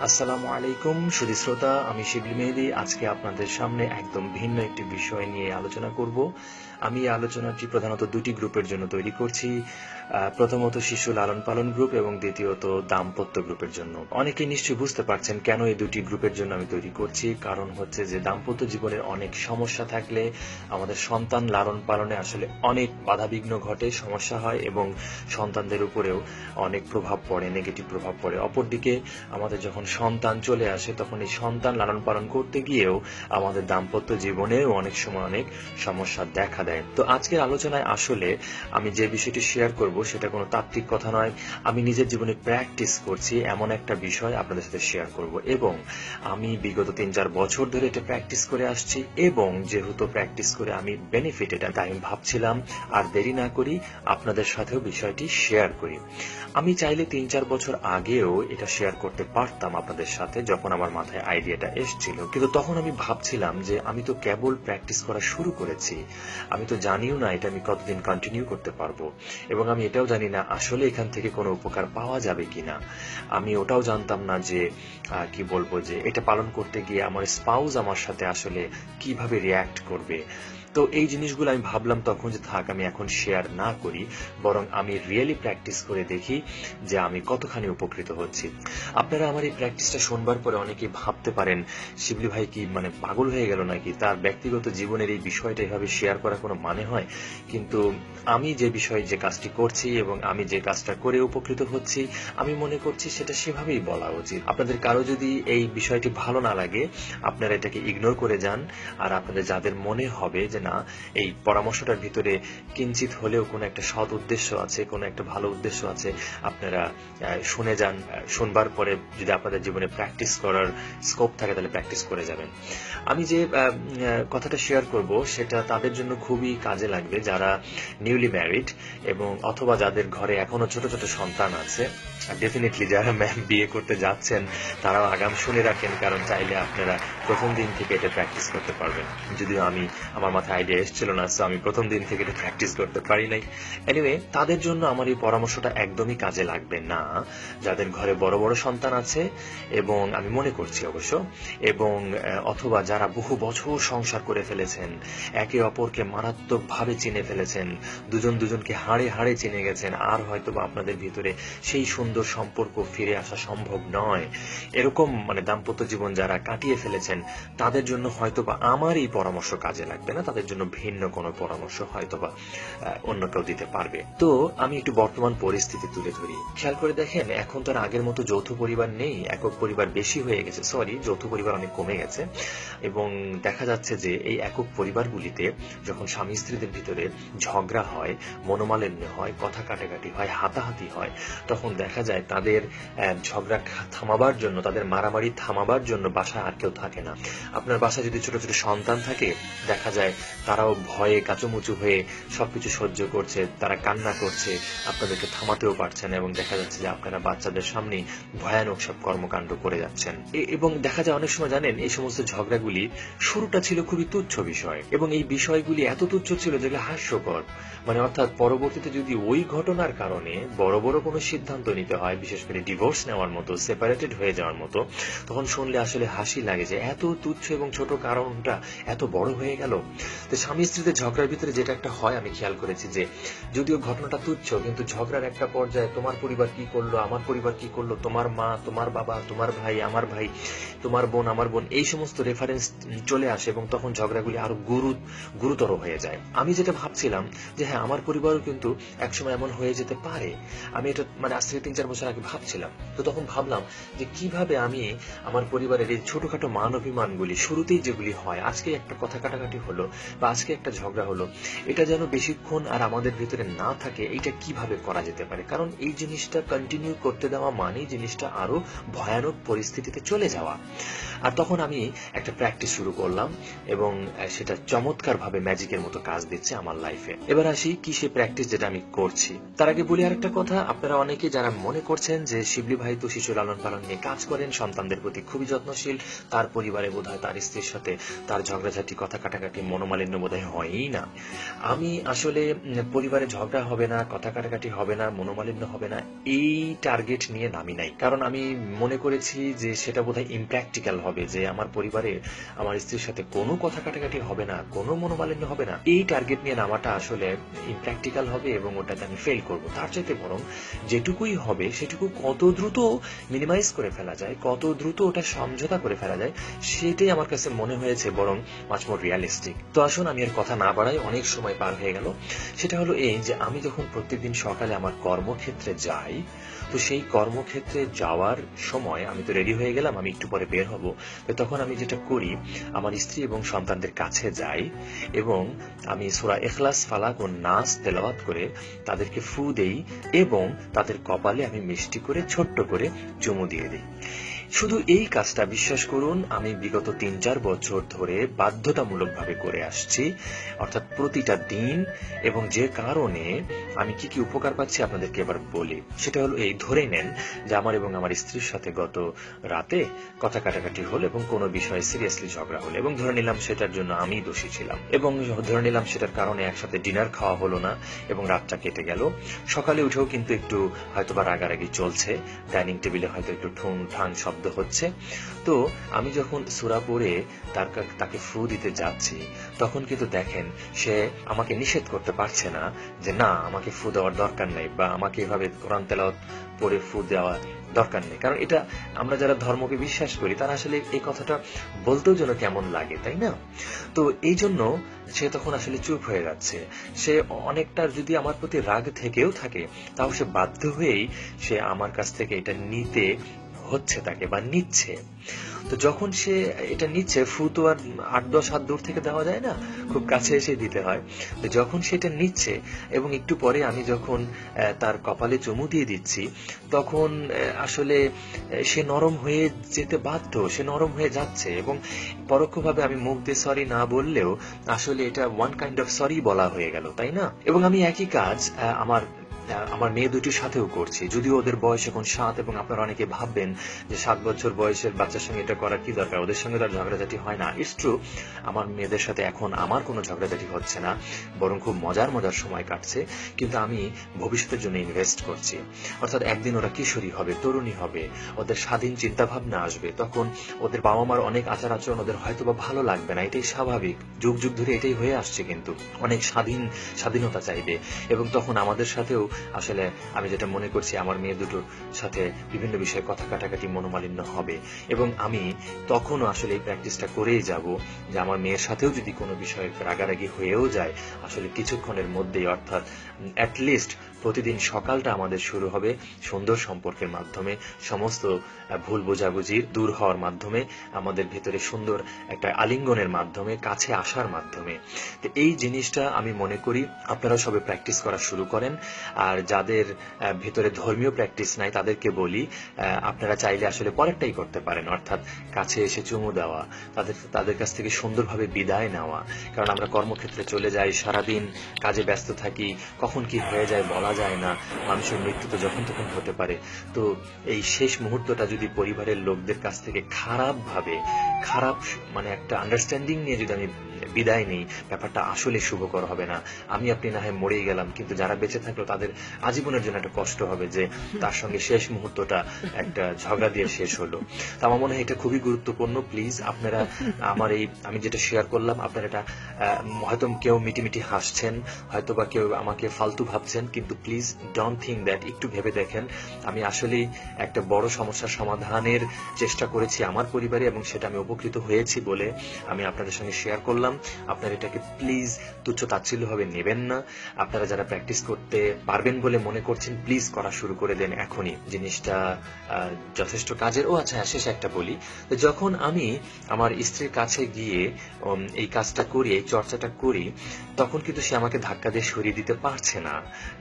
আসসালামু আলাইকুম সুধী শ্রোতা, আমি শিবলি মেহেদী। আজকে আপনাদের সামনে একদম ভিন্ন একটি বিষয় নিয়ে আলোচনা করব। আমি এই আলোচনাটি প্রধানত দুটি গ্রুপের জন্য তৈরি করছি। প্রথমত শিশু লালন পালন গ্রুপ এবং দ্বিতীয়ত দাম্পত্য গ্রুপের জন্য। অনেকে নিশ্চয়ই বুঝতে পারছেন কেন এই দুটি গ্রুপের জন্য আমি তৈরি করছি। কারণ হচ্ছে যে দাম্পত্য জীবনের অনেক সমস্যা থাকলে আমাদের সন্তান লালন পালনে আসলে অনেক বাধাবিঘ্ন ঘটে, সমস্যা হয় এবং সন্তানদের উপরেও অনেক প্রভাব পড়ে, নেগেটিভ প্রভাব পড়ে। অপরদিকে আমাদের যখন সন্তান চলে আসে তখন এই সন্তান লালন পালন করতে গিয়েও আমাদের দাম্পত্য জীবনেও অনেক সময় অনেক সমস্যা দেখা দেয়। তো আজকের আলোচনায় আসলে আমি যে বিষয়টি শেয়ার করব সেটা কোনো তাত্ত্বিক কথা নয়, আমি নিজের জীবনে প্র্যাকটিস করছি এমন একটা বিষয় আপনাদের সাথে শেয়ার করব। এবং আমি বিগত ৩-৪ বছর ধরে এটা প্র্যাকটিস করে আসছি এবং যেহেতু প্র্যাকটিস করে আমি বেনিফিটেড, তাই আমি ভাবছিলাম আর দেরি না করি আপনাদের সাথেও বিষয়টি শেয়ার করি। আমি চাইলে ৩-৪ বছর আগেও এটা শেয়ার করতে পারতাম আপনাদের সাথে, যখন আমার মাথায় আইডিয়াটা এসেছিল। কিন্তু তখন আমি ভাবছিলাম যে আমি তো কেবল প্র্যাকটিস করা শুরু করেছি, আমি তো জানিও না এটা আমি কতদিন কন্টিনিউ করতে পারবো, এবং আমি এটাও জানি না আসলে এখান থেকে কোনো উপকার পাওয়া যাবে কিনা। আমি ওটাও জানতাম না যে কি বলবো, যে এটা পালন করতে গিয়ে আমার স্পাউস আমার সাথে আসলে কিভাবে রিয়্যাক্ট করবে। তো এই জিনিসগুলো আমি ভাবলাম তখন যে থাক, আমি এখন শেয়ার না করি, বরং আমি রিয়েলি প্র্যাকটিস করে দেখি যে আমি কতখানি উপকৃত হচ্ছি। আপনারা আমার এই প্র্যাকটিসটা শুনবার পরে অনেকেই ভাবতে পারেন শিবলি ভাই কি মানে পাগল হয়ে গেল নাকি, তার ব্যক্তিগত জীবনের এই বিষয়টা এভাবে শেয়ার করা কোনো মানে হয়? কিন্তু আমি যে বিষয়ে যে কাজটি করছি এবং আমি যে কাজটা করে উপকৃত হচ্ছি, আমি মনে করছি সেটা সেভাবেই বলা উচিত। আপনাদের কারো যদি এই বিষয়টি ভালো না লাগে, আপনারা এটাকে ইগনোর করে যান। আর আপনাদের যাদের মনে হবে যে না, এই পরামর্শটার ভিতরে কিঞ্চিত হলেও কোনো একটা সৎ উদ্দেশ্য আছে, কোনো একটা ভালো উদ্দেশ্য আছে, আপনারা শুনে যান। শুনবার পরে যদি আপনাদের জীবনে প্র্যাকটিস করার স্কোপ থাকে তাহলে প্র্যাকটিস করে যাবেন। আমি যে কথাটা শেয়ার করব সেটা তাদের জন্য খুবই কাজে লাগবে যারা নিউলি ম্যারিড এবং অথবা যাদের ঘরে এখনো ছোট ছোট সন্তান আছে। ডেফিনেটলি যারা বিয়ে করতে যাচ্ছেন তারাও আগাম শুনে রাখেন, কারণ চাইলে আপনারা প্রথম দিন থেকে এটা প্র্যাকটিস করতে পারবেন। যদিও আমার মাথায় আইডিয়া এসেছিল না, সো আমি প্রথম দিন থেকে এটা প্র্যাকটিস করতে পারি নাই। এনিওয়ে, তাদের জন্য আমার এই পরামর্শটা একদমই কাজে লাগবে না যাদের ঘরে বড় বড় সন্তান আছে, এবং আমি মনে করছি অবশ্য, এবং অথবা যারা বহু বছর সংসার করে ফেলেছেন, একে অপরকে মারাত্মকভাবে চিনে ফেলেছেন, দুজন দুজনকে হাড়ে হাড়ে চিনে গেছেন, আর হয়তোবা আপনাদের ভিতরে সেই সুন্দর সম্পর্ক ফিরে আসা সম্ভব নয়, এরকম মানে দাম্পত্য জীবন যারা কাটিয়ে ফেলেছেন, তাদের জন্য হয়তোবা আমার এই পরামর্শ কাজে লাগবে না, তাদের জন্য ভিন্ন কোনো পরামর্শ হয়তোবা অন্য কেউ দিতে পারবে। তো আমি একটু বর্তমান পরিস্থিতি তুলে ধরি। খেয়াল করে দেখেন, এখন তো আর আগের মতো যৌথ পরিবার নেই, একক পরিবার বেশি হয়ে গেছে, সরি যৌথ পরিবার অনেক কমে গেছে। এবং দেখা যাচ্ছে যে এই একক পরিবারগুলিতে যখন স্বামী স্ত্রীদের ভিতরে ঝগড়া হয়, মনোমালিন্য হয়, কথা কাটাকাটি হয়, হাতাহাতি হয়, তখন দেখা যায় তাদের ঝগড়া থামাবার জন্য, তাদের মারামারি থামাবার জন্য বাসায় আর কেউ থাকে না। আপনার বাসায় যদি ছোট ছোট সন্তান থাকে, দেখা যায় তারাও ভয়ে কাচুমুচু হয়ে সবকিছু সহ্য করছে, তারা কান্না করছে, আপনাদেরকে থামাতেও পারছেন, এবং দেখা যাচ্ছে যে আপনারা বাচ্চাদের সামনে ভয়ানক সব কর্মকাণ্ড করে যাচ্ছেন। এবং দেখা যায় অনেক সময় জানেন, এই সমস্ত ঝগড়াগুলি শুরুটা ছিল খুবই তুচ্ছ বিষয়, এবং এই বিষয়গুলি এত তুচ্ছ ছিল যেগুলো হাস্যকর। মানে অর্থাৎ পরবর্তীতে যদি ওই ঘটনার কারণে বড় বড় কোনো সিদ্ধান্ত নিতে হয়, বিশেষ করে ডিভোর্স নেওয়ার মতো, সেপারেটেড হয়ে যাওয়ার মতো, তখন শুনলে আসলে হাসি লাগে যে এত তুচ্ছ এবং ছোট কারণটা এত বড় হয়ে গেল। তো স্বামী স্ত্রীদের ঝগড়ার ভিতরে যেটা একটা হয়, আমি খেয়াল করেছি যে যদিও ঘটনাটা তুচ্ছ, কিন্তু ঝগড়ার একটা পর্যায়ে তোমার পরিবার কি করলো, আমার পরিবার কি করলো, তোমার মা, তোমার বাবা, তোমার ভাই, আমার ভাই, তোমার বোন, আমার বোন, এই সমস্ত রেফারেন্স চলে আসে, এবং তখন ঝগড়াগুলি আরো গুরুতর হয়ে যায়। আমি যেটা ভাবছিলাম যে হ্যাঁ, আমার পরিবারও কিন্তু একসময় এমন হয়ে যেতে পারে, আমি এটা মানে আজ থেকে ৩-৪ বছর আগে ভাবছিলাম। তো তখন ভাবলাম যে কিভাবে আমি আমার পরিবারের এই ছোটখাটো মান অভিমানগুলি, শুরুতেই যেগুলি হয়, আজকে একটা কথা কাটাকাটি হলো বা আজকে একটা ঝগড়া হলো, এটা যেন বেশিক্ষণ আর আমাদের ভিতরে না থাকে, এইটা কিভাবে করা যেতে পারে। কারণ এই জিনিসটা কন্টিনিউ করতে দেওয়া মানেই জিনিসটা আরো ভয়ানক পরিস্থিতিতে চলে যাওয়া। আর তখন আমি একটা প্র্যাকটিস শুরু করলাম, এবং সেটা চমৎকার ভাবে ম্যাজিকের মতো কাজ দিচ্ছে আমার লাইফে। এবার আসি কি সে প্র্যাকটিস যেটা আমি করছি। তার আগে বলি আরেকটা কথা, আপনারা অনেকে যারা মনে করছেন যে শিবলি ভাই তো শিশু লালন পালন নিয়ে কাজ করেন, সন্তানদের প্রতি খুবই যত্নশীল, তার পরিবারে বোধহয় তার স্ত্রীর সাথে তার ঝগড়াঝাটি, কথা কাটাকাটি, মনোমালিন্য বোধহয় হয়ই না। আমি আসলে পরিবারে ঝগড়া হবে না, কথা কাটাকাটি হবে না, মনোমালিন্য হবে না, এই টার্গেট নিয়ে নামি নাই। কারণ আমি মনে করেছি যে সেটা বোধহয় ইমপ্র্যাকটিক্যাল হবে, যে আমার পরিবারে আমার স্ত্রীর সাথে কোনো কথা কাটাকাটি হবে না, কোনো মনোমালিন্য হবে না, এই টার্গেট নিয়ে নামাটা আসলে ইমপ্র্যাকটিক্যাল হবে এবং ওটাতে আমি ফেল করব। তার চাইতে বরং যেটুকুই হবে সেটুকু কত দ্রুত মিনিমাইজ করে ফেলা যায়, কত দ্রুত ওটা সমঝোতা করে ফেলা যায়, সেটাই আমার কাছে মনে হয়েছে বরং মাচ মোর রিয়ালিস্টিক। তো আসুন আমি আর কথা না বাড়াই, অনেক সময় পার হয়ে গেল। সেটা হলো এই যে আমি যখন প্রত্যেকদিন সকালে আমার কর্মক্ষেত্রে যাই, তো সেই কর্মক্ষেত্রে যাওয়ার সময় আমি তো রেডি হয়ে গেলাম, আমি একটু পরে বের হব। তো তখন আমি যেটা করি, আমার স্ত্রী এবং সন্তানদের কাছে যাই এবং আমি সূরা ইখলাস, ফালাক ও নাস তেলাওয়াত করে তাদেরকে ফু দেই এবং তাদের কপালে আমি মিষ্টি করে ছোট্ট করে চুমু দিয়ে দিই। শুধু এই কাজটা বিশ্বাস করুন আমি বিগত ৩-৪ বছর ধরে বাধ্যতামূলকভাবে করে আসছি, অর্থাৎ প্রতিটা দিন। এবং যে কারণে আমি কি কি উপকার পাচ্ছি আপনাদেরকে এবার বলি। সেটা হলো এই, ধরে নেন যে আমার এবং আমার স্ত্রীর সাথে গত রাতে কথা কাটাকাটি হলো এবং কোনো বিষয়ে সিরিয়াসলি ঝগড়া হলো, এবং ধরে নিলাম সেটার জন্য আমি দোষী ছিলাম, এবং ধরে নিলাম সেটার কারণে একসাথে ডিনার খাওয়া হলো না এবং রাতটা কেটে গেল। সকালে উঠেও কিন্তু একটু হয়তোবা রাগারাগি চলছে, ডাইনিং টেবিলে হয়তো একটু ঠুং ঠাং শব্দ হচ্ছে। তো আমি যখন সূরা পড়ে তাকে ফু দিতে যাচ্ছি, তখন কিন্তু দেখেন সে আমাকে নিষেধ করতে পারছে না যে না আমাকে ফু দেওয়ার দরকার নেই, বা আমাকে এভাবে কোরআন তেলাওয়াত পড়ে ফু দেওয়া দরকার নেই। কারণ এটা আমরা যারা ধর্মকে বিশ্বাস করি তারা আসলে এই কথাটা বলতেও যেন কেমন লাগে, তাই না? তো এই জন্য সে তখন আসলে চুপ হয়ে যাচ্ছে। সে অনেকটা যদি আমার প্রতি রাগ থেকেও থাকে, তাও সে বাধ্য হয়েই সে আমার কাছ থেকে এটা নিতে হচ্ছে তাকে, বা নিচ্ছে। তো যখন সে এটা নিচ্ছে, ফু তো আর ৮-১০ হাত দূর থেকে দেওয়া যায় না, খুব কাছে এসে দিতে হয়। তো যখন সেটা নিচ্ছে এবং একটু পরে আমি যখন তার কপালে চুমু দিয়ে দিচ্ছি, তখন আসলে সে নরম হয়ে যেতে বাধ্য, সে নরম হয়ে যাচ্ছে। এবং পরোক্ষভাবে আমি মুখ দিয়ে সরি না বললেও আসলে এটা ওয়ান কাইন্ড অফ সরি বলা হয়ে গেল, তাই না? এবং আমি একই কাজ আমার মেয়ে দুটির সাথেও করছি, যদিও ওদের বয়স এখন ৭, এবং আপনারা অনেকে ভাববেন যে ৭ বছর বয়সের বাচ্চার সঙ্গে এটা করার কি দরকার, ওদের সঙ্গে তার ঝগড়াঝাটি হয় না। ইটস ট্রু, আমার মেয়েদের সাথে এখন আমার কোনো ঝগড়াঝাটি হচ্ছে না, বরং খুব মজার মজার সময় কাটছে। কিন্তু আমি ভবিষ্যতের জন্য ইনভেস্ট করছি, অর্থাৎ একদিন ওরা কিশোরী হবে, তরুণী হবে, ওদের স্বাধীন চিন্তা ভাবনা আসবে, তখন ওদের বাবা মার অনেক আচার আচরণ ওদের হয়তোবা ভালো লাগবে না, এটাই স্বাভাবিক, যুগ যুগ ধরে এটাই হয়ে আসছে। কিন্তু অনেক স্বাধীনতা চাইবে, এবং তখন আমাদের সাথেও আসলে আমি যেটা মনে করছি আমার মেয়ে দুটোর সাথে বিভিন্ন বিষয়ে কথা কাটাকাটি, মনোমালিন্য হবে। এবং আমি তখনও আসলে এই প্র্যাকটিসটা করেই যাব যে আমার মেয়ের সাথেও যদি কোনো বিষয়ে রাগারাগি হয়েও যায়, আসলে কিছুক্ষণের মধ্যেই, অর্থাৎ অ্যাটলিস্ট প্রতিদিন সকালটা আমাদের শুরু হবে সুন্দর সম্পর্কের মাধ্যমে, সমস্ত ভুল বোঝাবুঝির দূর হওয়ার মাধ্যমে, আমাদের ভেতরে সুন্দর একটা আলিঙ্গনের মাধ্যমে, কাছে আসার মাধ্যমে। তো এই জিনিসটা আমি মনে করি আপনারা সবে প্র্যাকটিস করা শুরু করেন। আর যাদের ভেতরে ধর্মীয় প্র্যাকটিস নাই তাদেরকে বলি, আপনারা চাইলে আসলে পরেরটাই করতে পারেন, অর্থাৎ কাছে এসে চুমু দেওয়া, তাদের কাছ থেকে সুন্দরভাবে বিদায় নেওয়া। কারণ আমরা কর্মক্ষেত্রে চলে যাই, সারাদিন কাজে ব্যস্ত থাকি, কখন কি হয়ে যায় বলা যায় না, মানুষের মৃত্যু তো যখন তখন হতে পারে। তো এই শেষ মুহূর্তটা যদি পরিবারের লোকদের কাছ থেকে খারাপ মানে একটা আন্ডারস্ট্যান্ডিং নিয়ে যদি আমি বিদায় নেই, ব্যাপারটা আসলে শুভকর হবে না। আমি আপনি না হয় মরেই গেলাম, কিন্তু যারা বেঁচে থাকলো তাদের আজীবনের জন্য একটা কষ্ট হবে যে তার সঙ্গে শেষ মুহূর্তটা একটা ঝগড়া দিয়ে শেষ হলো। তো আমার মনে হয় এটা খুবই গুরুত্বপূর্ণ। প্লিজ আপনারা আমি যেটা শেয়ার করলাম, আপনারা এটা হয়তো কেউ মিটিমিটি হাসছেন, হয়তো বা কেউ আমাকে ফালতু ভাবছেন, কিন্তু প্লিজ ডোন্ট থিঙ্ক দ্যাট, একটু ভেবে দেখেন। আমি আসলেই একটা বড় সমস্যার সমাধানের চেষ্টা করেছি আমার পরিবারে, এবং সেটা আমি উপকৃত হয়েছি বলে আমি আপনাদের সঙ্গে শেয়ার করলাম। আপনারা এটাকে প্লিজ তুচ্ছ তাচ্ছিল্যভাবে নেবেন না। আপনারা যারা প্র্যাকটিস করতে পারবেন বলে মনে করছেন, প্লিজ করা শুরু করে দেন এখনই, জিনিসটা যথেষ্ট কাজের। আচ্ছা, শেষে একটা বলি, যখন আমি আমার স্ত্রীর কাছে গিয়ে এই কাজটা করি, এই চর্চাটা করি, তখন কিন্তু সে আমাকে ধাক্কা দিয়ে সরিয়ে দিতে পারছে না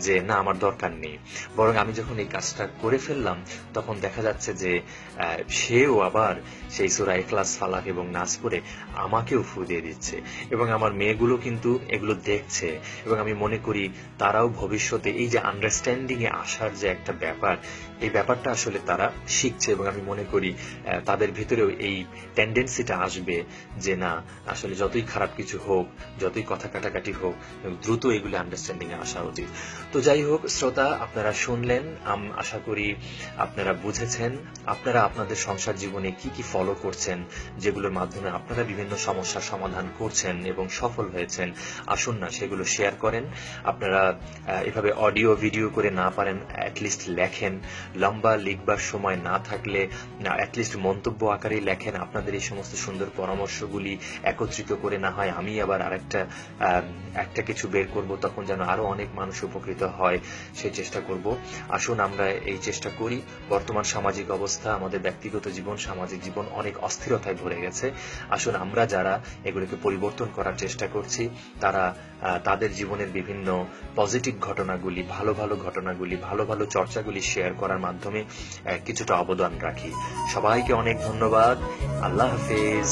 যে না আমার দরকার নেই। বরং আমি যখন এই কাজটা করে ফেললাম, তখন দেখা যাচ্ছে যে সেও আবার সেই সূরা ইখলাস, ফালাক এবং নাস পড়ে আমাকেও ফু দিয়ে দিচ্ছে, এবং আমার মেয়েগুলো কিন্তু এগুলো দেখছে। এবং আমি মনে করি তারাও ভবিষ্যতে এই যে আন্ডারস্ট্যান্ডিং এ আসার যে একটা ব্যাপার, এই ব্যাপারটা আসলে তারা শিখছে, এবং আমি মনে করি তাদের ভিতরেও এই টেন্ডেন্সিটা আসবে যে না, আসলে যতই খারাপ কিছু হোক, যতই কথা কাটাকাটি হোক, দ্রুত এগুলো আন্ডারস্ট্যান্ডিং এ আসা উচিত। তো যাই হোক শ্রোতা, আপনারা শুনলেন, আশা করি আপনারা বুঝেছেন, আপনারা আপনাদের সংসার জীবনে কি কি ফলো করছেন, যেগুলোর মাধ্যমে আপনারা বিভিন্ন সমস্যার সমাধান করছেন এবং সফল হয়েছেন। আসুন না সেগুলো শেয়ার করেন। আপনারা এভাবে অডিও ভিডিও করে না পারেন, অ্যাটলিস্ট লেখেন। লম্বা লিখবার সময় না থাকলে অ্যাটলিস্ট মন্তব্য আকারেই লেখেন। আপনাদের এই সমস্ত সুন্দর পরামর্শগুলি একত্রিত করে না হয় আমি আবার আরেকটা একটা কিছু বের করব, তখন যেন আরো অনেক মানুষ উপকৃত হয়, সেই চেষ্টা করব। আসুন আমরা এই চেষ্টা করি। বর্তমান সামাজিক অবস্থা, আমাদের ব্যক্তিগত জীবন, সামাজিক জীবন অনেক অস্থিরতায় ভরে গেছে। আসুন আমরা যারা এগুলোকে পরিবর্তন করার চেষ্টা করছি, তারা তাদের জীবনের বিভিন্ন পজিটিভ ঘটনাগুলি, ভালো ভালো ঘটনাগুলি, ভালো ভালো চর্চাগুলি শেয়ার করার মাধ্যমে কিছুটা অবদান রাখি। সবাইকে অনেক ধন্যবাদ। আল্লাহ হাফেজ।